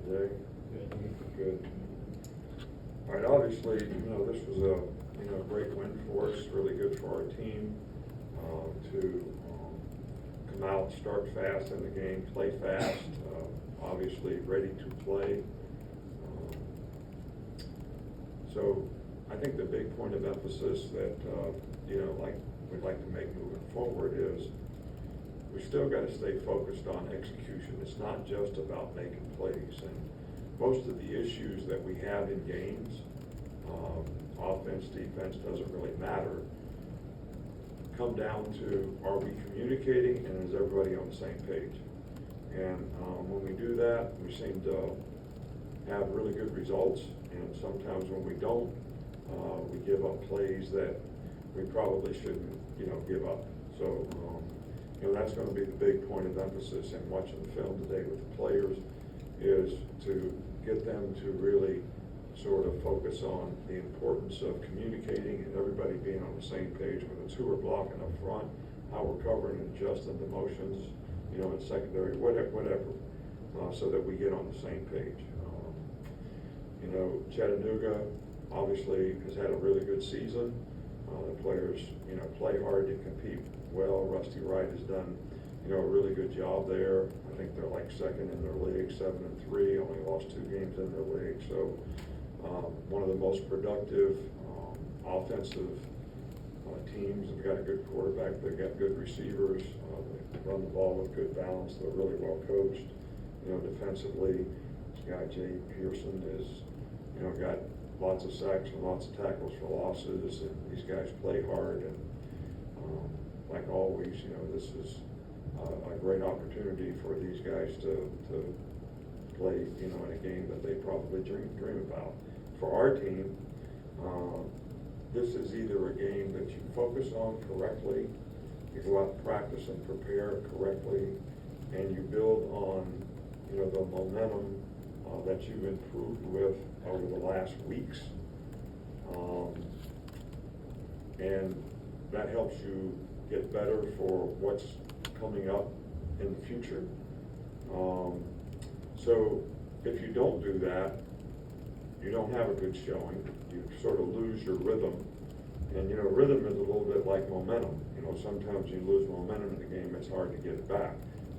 morning, Jay. Good. All right, obviously, this was a, great win for us, really good for our team, to come out, start fast in the game, play fast, obviously ready to play. So I think the big point of emphasis that, like we'd like to make moving forward is we still got to stay focused on execution. It's not just about making plays. And most of the issues that we have in games, offense, defense, doesn't really matter, come down to, are we communicating and is everybody on the same page? And when we do that, we seem to have really good results. And sometimes when we don't, we give up plays that we probably shouldn't, give up. So, that's going to be the big point of emphasis in watching the film today with the players, is to get them to really sort of focus on the importance of communicating and everybody being on the same page, whether it's who we're blocking up front, how we're covering and adjusting the motions, in secondary, whatever, so that we get on the same page. Chattanooga obviously has had a really good season. The players, play hard to compete well. Rusty Wright has done, a really good job there. I think they're like second in their league, 7-3, only lost 2 games in their league. So one of the most productive offensive teams. They've got a good quarterback. They've got good receivers. They run the ball with good balance. They're really well coached. Defensively, this guy Jay Pearson is, got lots of sacks and lots of tackles for losses, and these guys play hard. And like always, this is a great opportunity for these guys to play, in a game that they probably dream about. For our team, this is either a game that you focus on correctly, you go out and practice and prepare correctly, and you build on, the momentum that you've improved with over the last weeks. And that helps you get better for what's coming up in the future. So if you don't do that, you don't have a good showing. You sort of lose your rhythm. And, rhythm is a little bit like momentum. Sometimes you lose momentum in the game, it's hard to get it back.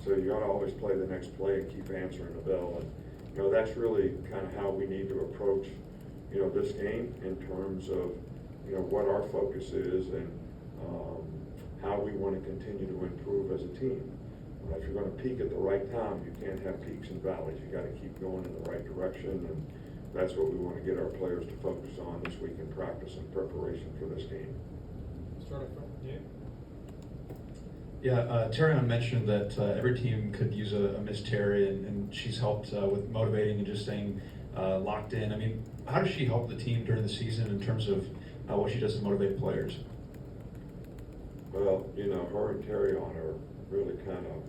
So you got to always play the next play and keep answering the bell. And, that's really kind of how we need to approach, this game in terms of, what our focus is and how we want to continue to improve as a team. If you're going to peak at the right time, you can't have peaks and valleys. You got to keep going in the right direction, and that's what we want to get our players to focus on this week in practice and preparation for this game. Start up front with you. Yeah, Terry mentioned that every team could use a Miss Terry, and she's helped with motivating and just staying locked in. I mean, how does she help the team during the season in terms of what she does to motivate players? Well, her and Terry on are really kind of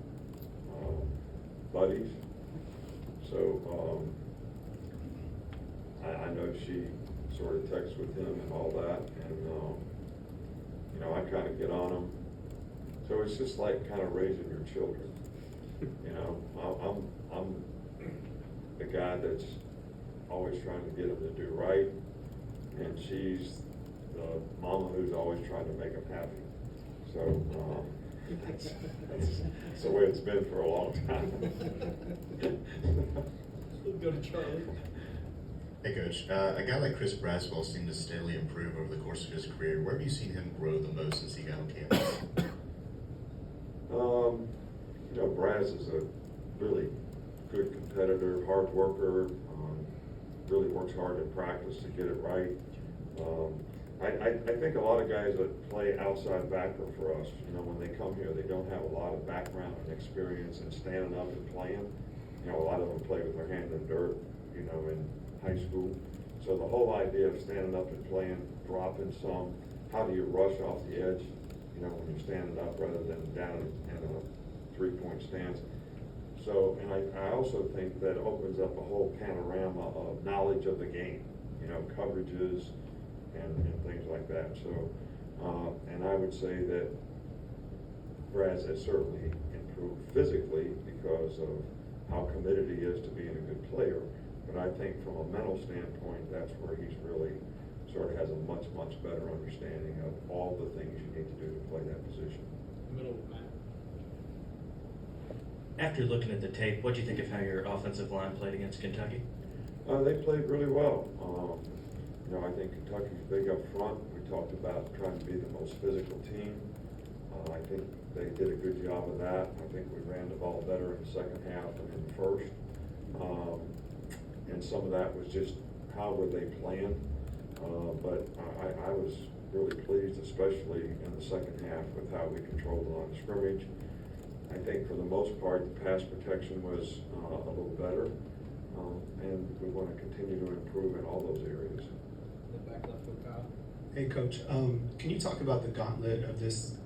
buddies. So I know she sort of texts with him and all that, and I kind of get on him. So it's just like kind of raising your children. I'm the guy that's always trying to get them to do right, and she's the mama who's always trying to make them happy. So that's the way it's been for a long time. We'll go to Charlie. Hey Coach, a guy like Chris Braswell seemed to steadily improve over the course of his career. Where have you seen him grow the most since he got on campus? Braz is a really good competitor, hard worker, really works hard in practice to get it right. I think a lot of guys that play outside backer for us, when they come here, they don't have a lot of background and experience in standing up and playing. A lot of them play with their hand in dirt, in high school. So the whole idea of standing up and playing, dropping some, how do you rush off the edge, when you're standing up rather than down in a three-point stance. So, and I also think that opens up a whole panorama of knowledge of the game, coverages and things like that. So, and I would say that Braz has certainly improved physically because of how committed he is to being a good player. But I think from a mental standpoint, that's where he's really sort of has a much, much better understanding of all the things you need to do to play that position. Middle of Matt. After looking at the tape, what do you think of how your offensive line played against Kentucky? They played really well. I think Kentucky's big up front. We talked about trying to be the most physical team. I think they did a good job of that. I think we ran the ball better in the second half than in the first. And some of that was just how were they playing. But I was really pleased, especially in the second half, with how we controlled the line of scrimmage. I think for the most part, the pass protection was a little better. And we want to continue to improve in all those areas. The back left with Kyle. Hey, Coach. Can you talk about the gauntlet of this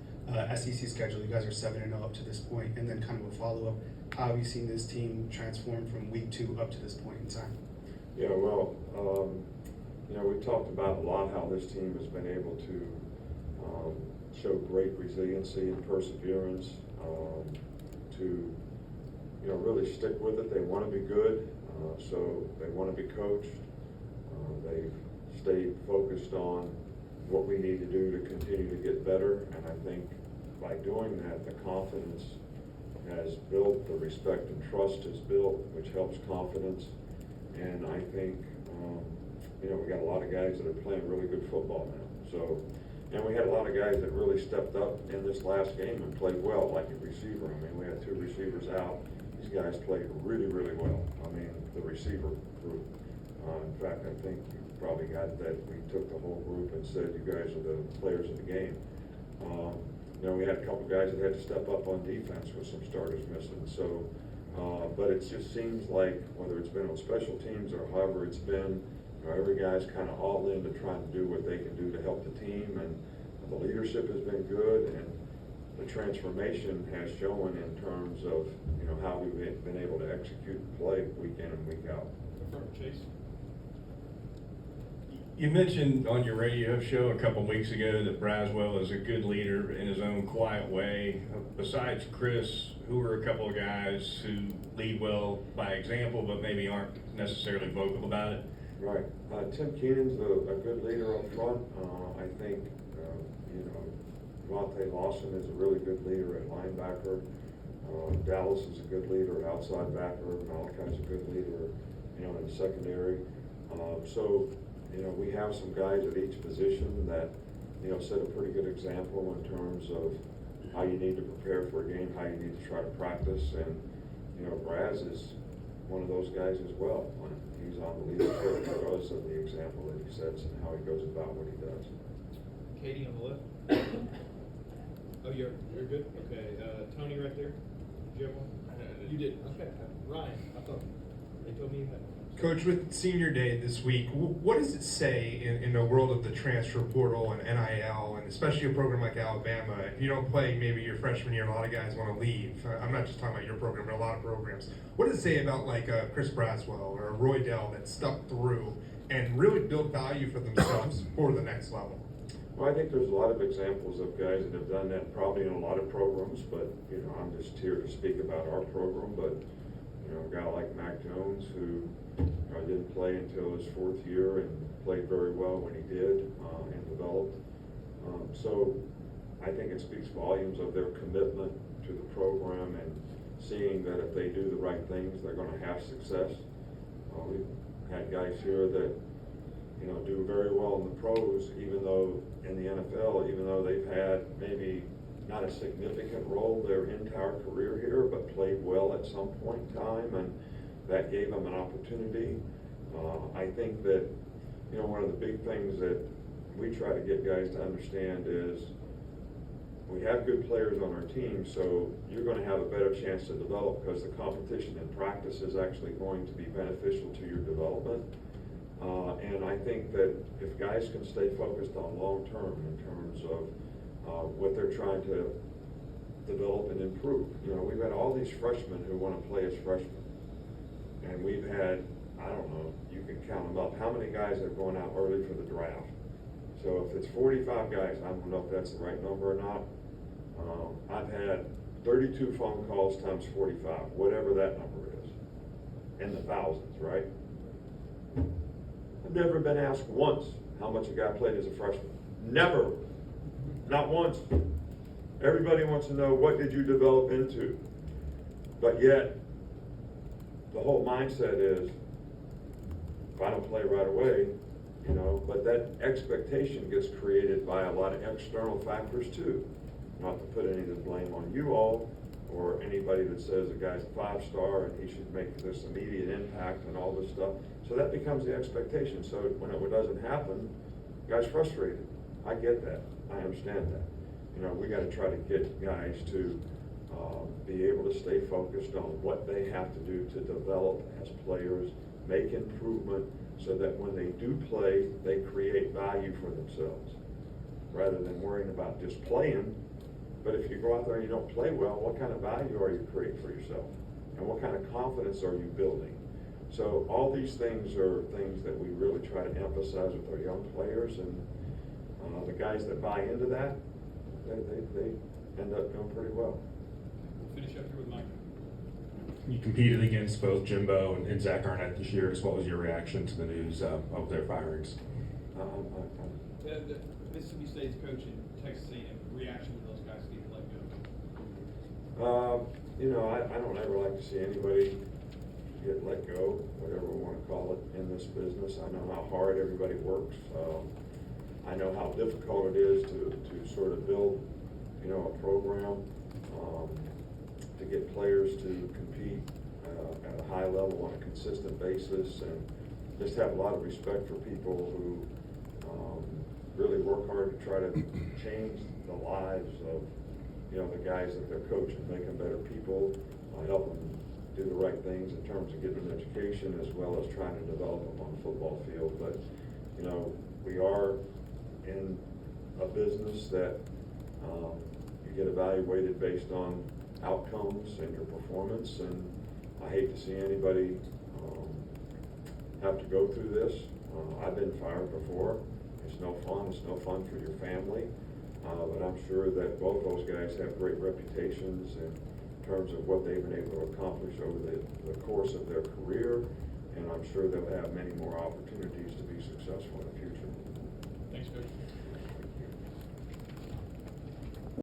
SEC schedule? You guys are 7-0 up to this point, and then kind of a follow-up. How have you seen this team transform from week 2 up to this point in time? Yeah, well, we talked about a lot how this team has been able to show great resiliency and perseverance, to really stick with it. They want to be good, so they want to be coached. They've stayed focused on what we need to do to continue to get better, and I think by doing that, the confidence has built, the respect and trust is built, which helps confidence. And I think, we got a lot of guys that are playing really good football now. So, and we had a lot of guys that really stepped up in this last game and played well, like a receiver. I mean, we had 2 receivers out. These guys played really, really well. I mean, the receiver group. In fact, I think you probably got that we took the whole group and said, you guys are the players of the game. We had a couple guys that had to step up on defense with some starters missing. So, but it just seems like whether it's been on special teams or however it's been, every guy's kind of all in to trying to do what they can do to help the team, and the leadership has been good, and the transformation has shown in terms of how we've been able to execute and play week in and week out. In front of Chase. You mentioned on your radio show a couple weeks ago that Braswell is a good leader in his own quiet way. Besides Chris, who are a couple of guys who lead well by example, but maybe aren't necessarily vocal about it? Right. Tim Keenan's a good leader up front. I think, Devontae Lawson is a really good leader at linebacker. Dallas is a good leader at outside backer. Malachi's a good leader, in the secondary. We have some guys at each position that, set a pretty good example in terms of how you need to prepare for a game, how you need to try to practice. And, Braz is one of those guys as well. He's on the leadership because of the example that he sets and how he goes about what he does. Katie on the left. Oh, you're good? Okay, Tony right there. Did you have one? You did. Okay. Ryan, I thought they told me you had one. Coach, with senior day this week, what does it say in the world of the transfer portal and NIL, and especially a program like Alabama? If you don't play maybe your freshman year, a lot of guys want to leave. I'm not just talking about your program, but a lot of programs. What does it say about like Chris Braswell or Roy Dell that stuck through and really built value for themselves for the next level? Well, I think there's a lot of examples of guys that have done that probably in a lot of programs, but, I'm just here to speak about our program. But, a guy like Mac Jones who didn't play until his 4th year and played very well when he did and developed. So I think it speaks volumes of their commitment to the program and seeing that if they do the right things, they're going to have success. We've had guys here that, do very well in the pros, even though in the NFL, even though they've had maybe not a significant role their entire career here, but played well at some point in time, and that gave them an opportunity. I think that, one of the big things that we try to get guys to understand is we have good players on our team, so you're going to have a better chance to develop because the competition in practice is actually going to be beneficial to your development. And I think that if guys can stay focused on long term in terms of what they're trying to develop and improve. We've had all these freshmen who want to play as freshmen. And we've had, I don't know, you can count them up, how many guys are going out early for the draft. So if it's 45 guys, I don't know if that's the right number or not. I've had 32 phone calls times 45, whatever that number is, in the thousands, right? I've never been asked once how much a guy played as a freshman. Never. Not once. Everybody wants to know, what did you develop into? But yet, the whole mindset is, if I don't play right away, you know, but that expectation gets created by a lot of external factors too. Not to put any of the blame on you all, or anybody that says a guy's a 5-star and he should make this immediate impact and all this stuff. So that becomes the expectation. So when it doesn't happen, the guy's frustrated. I get that. I understand that. You know, we got to try to get guys to be able to stay focused on what they have to do to develop as players, make improvement, so that when they do play, they create value for themselves, rather than worrying about just playing. But if you go out there and you don't play well, what kind of value are you creating for yourself? And what kind of confidence are you building? So all these things are things that we really try to emphasize with our young players, and the guys that buy into that, they end up doing pretty well. We'll finish up here with Mike. You competed against both Jimbo and Zach Arnett this year. What was your reaction to the news of their firings? The Mississippi State's coach in Texas A&M, reaction to those guys getting let go? You know, I don't ever like to see anybody get let go, whatever we want to call it, in this business. I know how hard everybody works. I know how difficult it is to sort of build, you know, a program, to get players to compete at a high level on a consistent basis, and just have a lot of respect for people who really work hard to try to change the lives of, you know, the guys that they're coaching, make them better people, help them do the right things in terms of giving them education, as well as trying to develop them on the football field. But, you know, we are in a business that you get evaluated based on outcomes and your performance, and I hate to see anybody have to go through this. I've been fired before. It's no fun. It's no fun for your family. But I'm sure that both those guys have great reputations in terms of what they've been able to accomplish over the course of their career, and I'm sure they'll have many more opportunities to be successful in the future. Thanks, Coach.